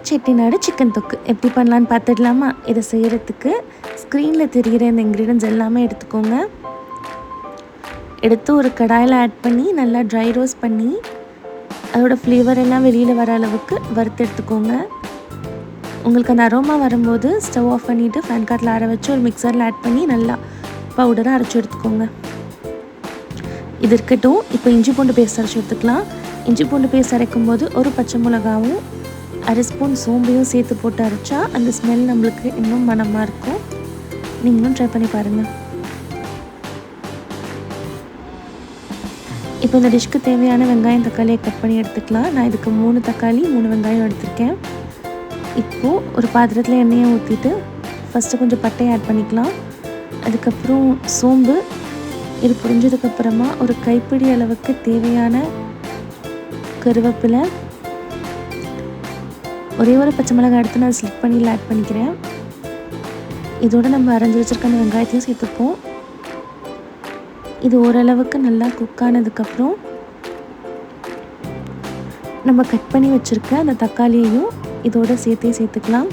Chettinad chicken தொக்கு எப்படி பண்ணலான்னு பார்த்துடலாமா? இதை செய்கிறதுக்கு ஸ்க்ரீனில் தெரிகிற இந்த இன்க்ரீடியன்ஸ் எல்லாமே எடுத்துக்கோங்க. எடுத்து ஒரு கடாயில் ஆட் பண்ணி நல்லா ட்ரை ரோஸ்ட் பண்ணி அதோடய ஃப்ளேவர் எல்லாம் வெளியில் வர அளவுக்கு வறுத்து எடுத்துக்கோங்க. உங்களுக்கு அந்த அரோமா வரும்போது ஸ்டவ் ஆஃப் பண்ணிவிட்டு ஃபேன் காட்டில் ஆற வச்சு ஒரு மிக்சரில் ஆட் பண்ணி நல்லா பவுடராக அரைச்சி எடுத்துக்கோங்க. இது இருக்கட்டும். இப்போ இஞ்சி பூண்டு பேஸ்ட் அரைச்சி எடுத்துக்கலாம். இஞ்சி பூண்டு பேஸ்ட் அரைக்கும் போது ஒரு பச்சை மிளகாவும் 1/2 ஸ்பூன் சோம்பையும் சேர்த்து போட்டு அரைச்சா அந்த ஸ்மெல் நம்மளுக்கு இன்னும் மணமாக இருக்கும். நீங்களும் ட்ரை பண்ணி பாருங்கள். இப்போ இந்த டிஷ்க்கு தேவையான வெங்காயம் தக்காளியை கட் பண்ணி எடுத்துக்கலாம். நான் இதுக்கு 3 தக்காளி 3 வெங்காயம் எடுத்திருக்கேன். இப்போது ஒரு பாத்திரத்தில் எண்ணெயை ஊற்றிட்டு ஃபஸ்ட்டு கொஞ்சம் பட்டையை ஆட் பண்ணிக்கலாம். அதுக்கப்புறம் சோம்பு. இது புரிஞ்சதுக்கப்புறமா ஒரு கைப்பிடி அளவுக்கு தேவையான கருவேப்பிலை, ஒரே ஒரு பச்சை மிளகாய் எடுத்து நான் ஸ்லிப் பண்ணி ஆட் பண்ணிக்கிறேன். இதோடு நம்ம அரைஞ்சி வச்சுருக்க அந்த வெங்காயத்தையும் சேர்த்துப்போம். இது ஓரளவுக்கு நல்லா குக் ஆனதுக்கப்புறம் நம்ம கட் பண்ணி வச்சுருக்க அந்த தக்காளியையும் இதோட சேர்த்துக்கலாம்.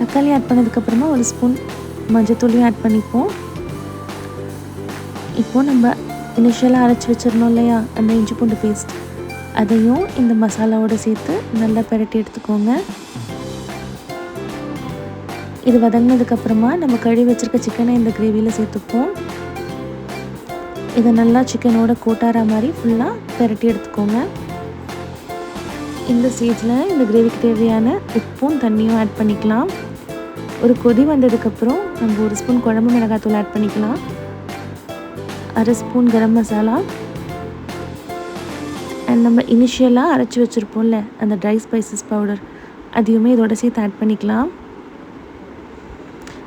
தக்காளி ஆட் பண்ணதுக்கப்புறமா 1 ஸ்பூன் மஞ்சத்தூளையும் ஆட் பண்ணிப்போம். இப்போது நம்ம இனிஷியலாக அரைச்சி வச்சிடணும் இல்லையா அந்த இஞ்சி பூண்டு பேஸ்ட், அதையும் இந்த மசாலாவோடு சேர்த்து நல்லா பிரட்டி எடுத்துக்கோங்க. இது வதங்கினதுக்கப்புறமா நம்ம கழுவி வச்சுருக்க சிக்கனை இந்த கிரேவியில் சேர்த்துப்போம். இதை நல்லா சிக்கனோட கோட்டார மாதிரி ஃபுல்லாக பிரட்டி எடுத்துக்கோங்க. இந்த ஸ்டேஜில் இந்த கிரேவிக்கு தேவையான உப்பும் தண்ணியும் ஆட் பண்ணிக்கலாம். ஒரு கொதி வந்ததுக்கப்புறம் நம்ம 1 ஸ்பூன் குழம்பு மிளகாத்தூள் ஆட் பண்ணிக்கலாம். 1/2 ஸ்பூன் கரம் மசாலா அண்ட் நம்ம இனிஷியலாக அரைச்சி வச்சுருப்போம்ல அந்த ட்ரை ஸ்பைசஸ் பவுடர், அதையுமே இதோட சேர்த்து ஆட் பண்ணிக்கலாம்.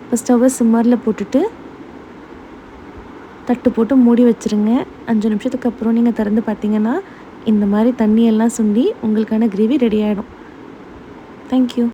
இப்போ ஸ்டவ்வை சிம்மரில் போட்டுட்டு தட்டு போட்டு மூடி வச்சுருங்க. 5 நிமிஷத்துக்கு அப்புறம் நீங்கள் திறந்து பார்த்தீங்கன்னா இந்த மாதிரி தண்ணியெல்லாம் சுண்டி உங்களுக்கான கிரேவி ரெடி ஆகிடும். தேங்க்யூ.